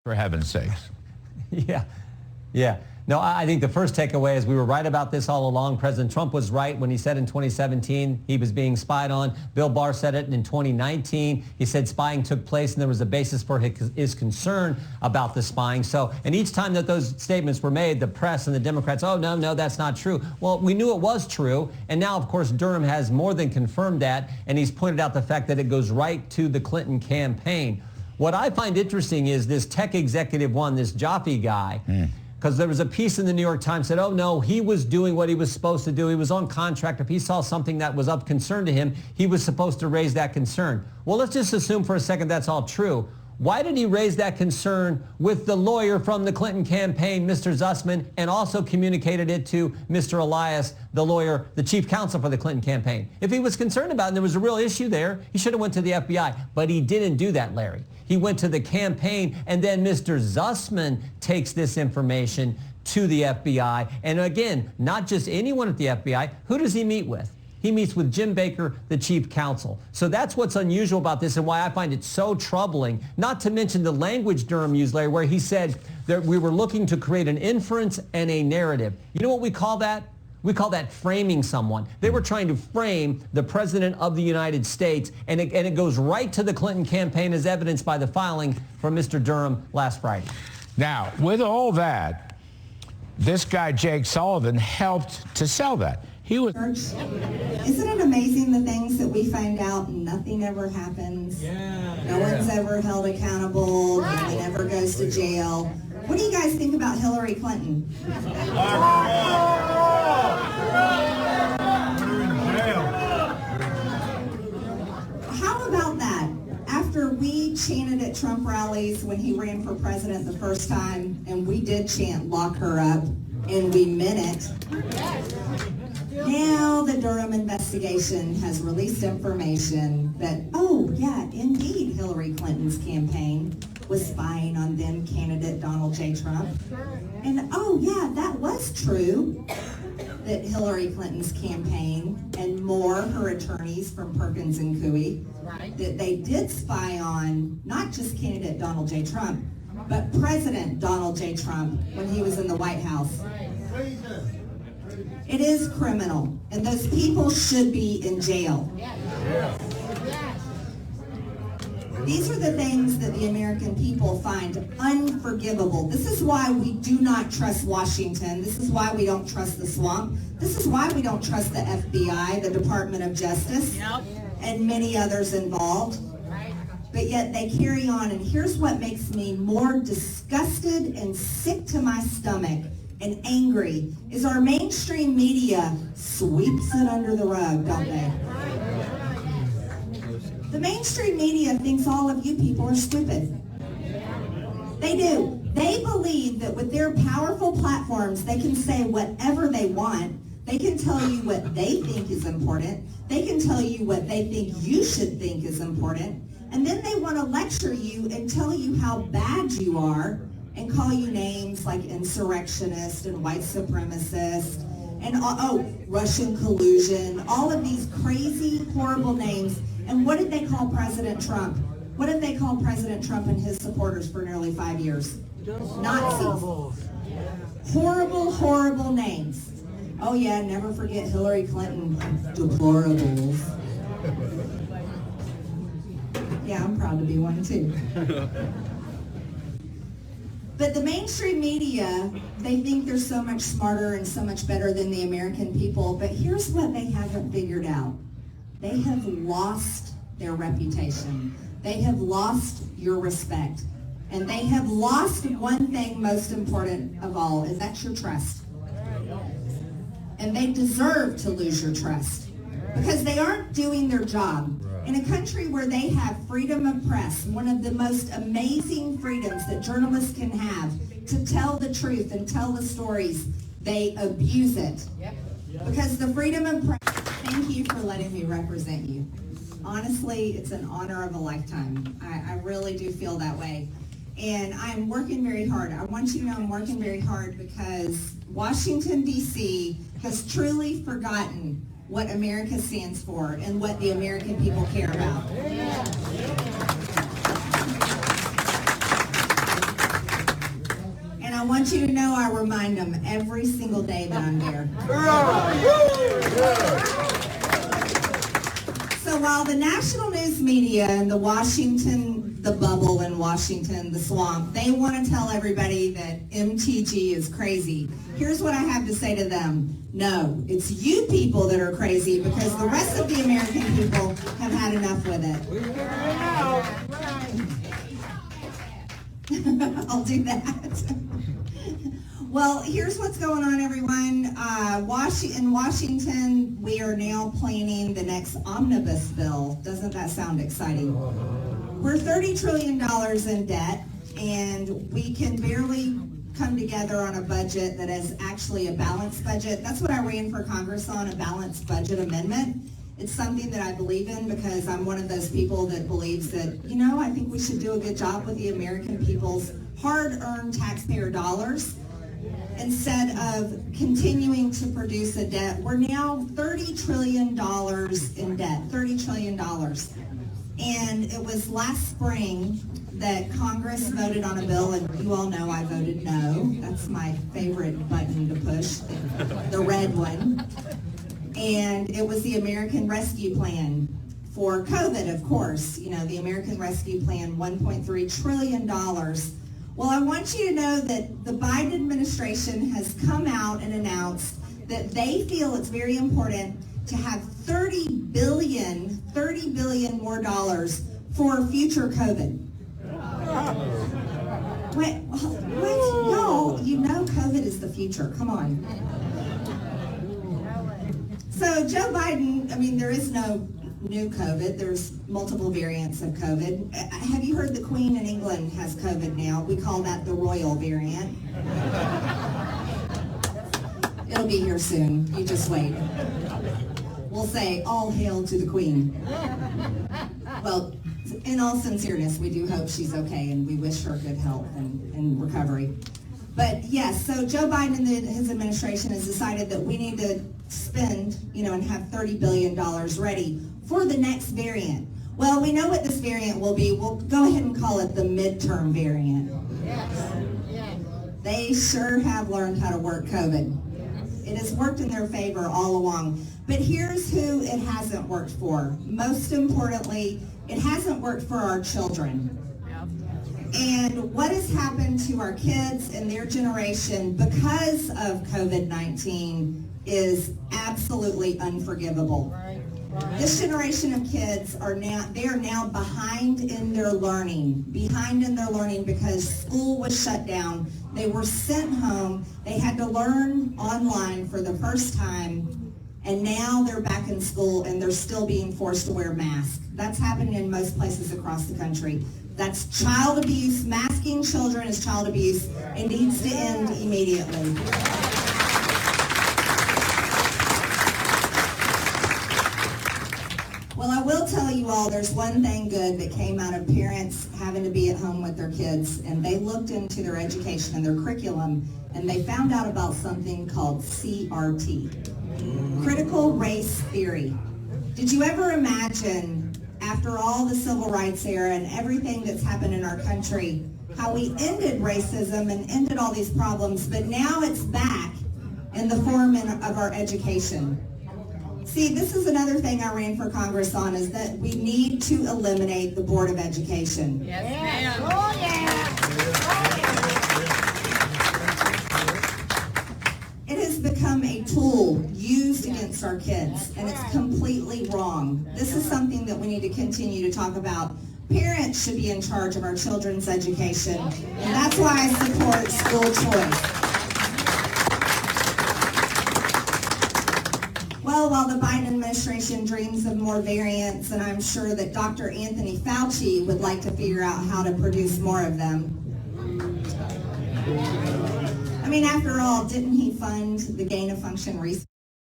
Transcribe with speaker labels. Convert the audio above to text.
Speaker 1: for heaven's sakes.
Speaker 2: Yeah. No, I think the first takeaway is we were right about this all along. President Trump was right when he said in 2017 he was being spied on. Bill Barr said it in 2019. He said spying took place and there was a basis for his concern about the spying. So, and each time that those statements were made, the press and the Democrats, oh, no, that's not true. Well, we knew it was true. And now, of course, Durham has more than confirmed that. And he's pointed out the fact that it goes right to the Clinton campaign. What I find interesting is this tech executive one, this Jaffe guy, because there was a piece in the New York Times that said, oh, no, he was doing what he was supposed to do. He was on contract. If he saw something that was of concern to him, he was supposed to raise that concern. Well, let's just assume for a second that's all true. Why did he raise that concern with the lawyer from the Clinton campaign, Mr. Zussman, and also communicated it to Mr. Elias, the lawyer, the chief counsel for the Clinton campaign? If he was concerned about it and there was a real issue there, he should have went to the FBI. But he didn't do that, Larry. He went to the campaign, and then Mr. Zussman takes this information to the FBI. And again, not just anyone at the FBI. Who does he meet with? He meets with Jim Baker, the chief counsel. So that's what's unusual about this and why I find it so troubling, not to mention the language Durham used, Larry, where he said that we were looking to create an inference and a narrative. You know what we call that? We call that framing someone. They were trying to frame the president of the United States, and it goes right to the Clinton campaign as evidenced by the filing from Mr. Durham last Friday.
Speaker 1: Now, with all that, this guy, Jake Sullivan, helped to sell that. He was.
Speaker 3: Isn't it amazing the things that we find out and nothing ever happens? No one's ever held accountable. No one ever goes to jail. What do you guys think about Hillary Clinton? How about that? After we chanted at Trump rallies when he ran for president the first time, and we did chant lock her up, and we meant it. Now the Durham investigation has released information that, oh yeah, indeed Hillary Clinton's campaign was spying on then candidate Donald J. Trump. And oh yeah, that was true, that Hillary Clinton's campaign and more her attorneys from Perkins and Coie, that they did spy on not just candidate Donald J. Trump, but President Donald J. Trump when he was in the White House. It is criminal, and those people should be in jail. These are the things that the American people find unforgivable. This is why we do not trust Washington. This is why we don't trust the swamp. This is why we don't trust the FBI, the Department of Justice, and many others involved. But yet they carry on, and here's what makes me more disgusted and sick to my stomach and angry, is our mainstream media sweeps it under the rug, don't they? The mainstream media thinks all of you people are stupid. They do. They believe that with their powerful platforms, they can say whatever they want. They can tell you what they think is important. They can tell you what they think you should think is important. And then they want to lecture you and tell you how bad you are and call you names like insurrectionist and white supremacist and Russian collusion, all of these crazy, horrible names. And what did they call President Trump? What did they call President Trump and his supporters for nearly 5 years? Nazis. Horrible, horrible names. Oh yeah, never forget Hillary Clinton. Deplorables. Yeah, I'm proud to be one too. But the mainstream media, they think they're so much smarter and so much better than the American people. But here's what they haven't figured out. They have lost their reputation. They have lost your respect. And they have lost one thing most important of all, and that's your trust. And they deserve to lose your trust because they aren't doing their job. In a country where they have freedom of press, one of the most amazing freedoms that journalists can have to tell the truth and tell the stories, they abuse it. Because the freedom of press, thank you for letting me represent you. Honestly, it's an honor of a lifetime. I really do feel that way. And I'm working very hard. I want you to know I'm working very hard because Washington, D.C. has truly forgotten what America stands for and what the American people care about. want you to know I remind them every single day that I'm there. So while the national news media and the bubble in Washington, the swamp, they want to tell everybody that MTG is crazy, here's what I have to say to them. No, it's you people that are crazy because the rest of the American people have had enough with it. I'll do that. Well, here's what's going on, everyone. In Washington, we are now planning the next omnibus bill. Doesn't that sound exciting? We're $30 trillion in debt, and we can barely come together on a budget that is actually a balanced budget. That's what I ran for Congress on, a balanced budget amendment. It's something that I believe in because I'm one of those people that believes that, I think we should do a good job with the American people's hard-earned taxpayer dollars. Instead of continuing to produce a debt, we're now $30 trillion in debt, $30 trillion. And it was last spring that Congress voted on a bill, and you all know I voted no. That's my favorite button to push, the red one. And it was the American Rescue Plan for COVID, of course. The American Rescue Plan, $1.3 trillion. Well, I want you to know that the Biden administration has come out and announced that they feel it's very important to have $30 billion more dollars for future COVID. Wait, no, COVID is the future. Come on. So Joe Biden, there is no new COVID. There's multiple variants of COVID. Have you heard the Queen in England has COVID now? We call that the royal variant. It'll be here soon. You just wait. We'll say, all hail to the Queen. Well, in all sincereness, we do hope she's okay, and we wish her good health and recovery. But yes, so Joe Biden and his administration has decided that we need to spend, and have $30 billion ready for the next variant. Well, we know what this variant will be. We'll go ahead and call it the midterm variant. Yes. They sure have learned how to work COVID. It has worked in their favor all along. But here's who it hasn't worked for. Most importantly, it hasn't worked for our children. And what has happened to our kids and their generation because of COVID-19 is absolutely unforgivable. This generation of kids are now behind in their learning because school was shut down. They were sent home. They had to learn online for the first time, and now they're back in school and they're still being forced to wear masks. That's happening in most places across the country. That's child abuse. Masking children is child abuse. It needs to end immediately. Well, I will tell you all, there's one thing good that came out of parents having to be at home with their kids, and they looked into their education and their curriculum, and they found out about something called CRT, critical race theory. Did you ever imagine, after all the civil rights era and everything that's happened in our country, how we ended racism and ended all these problems, but now it's back in the form of our education? See, this is another thing I ran for Congress on, is that we need to eliminate the Board of Education.
Speaker 4: Yes, ma'am. Oh, yeah.
Speaker 3: It has become a tool used against our kids, and it's completely wrong. This is something that we need to continue to talk about. Parents should be in charge of our children's education, and that's why I support school choice. Well, while the Biden administration dreams of more variants, and I'm sure that Dr. Anthony Fauci would like to figure out how to produce more of them. After all, didn't he fund the gain-of-function research?